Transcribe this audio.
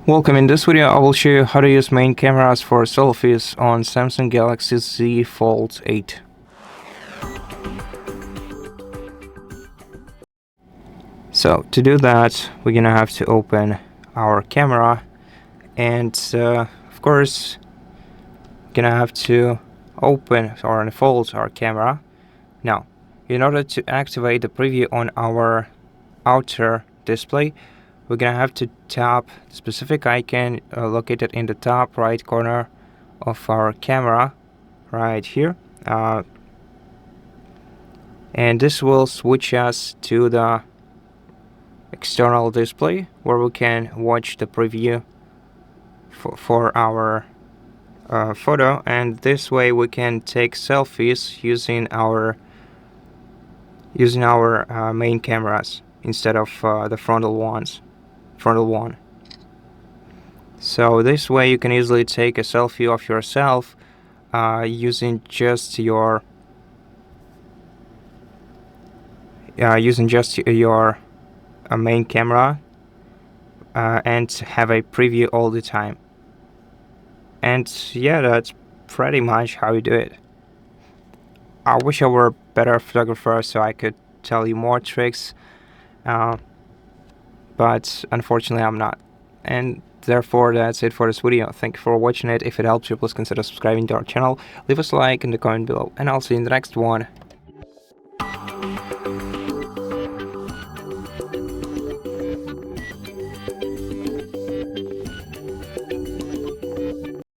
Welcome. In this video I will show you how to use main cameras for selfies on Samsung Galaxy Z Fold 8. So to do that, we're gonna have to open our camera, and of course gonna have to open or unfold our camera. Now, in order to activate the preview on our outer display, we're gonna have to tap the specific icon located in the top right corner of our camera right here, and this will switch us to the external display where we can watch the preview for our photo, and this way we can take selfies using our main cameras instead of the frontal one. So this way you can easily take a selfie of yourself using just your main camera and have a preview all the time. And yeah, that's pretty much how you do it. I wish I were a better photographer so I could tell you more tricks, but unfortunately I'm not. And therefore that's it for this video. Thank you for watching it. If it helps you, please consider subscribing to our channel, leave us a like in the comment below, and I'll see you in the next one.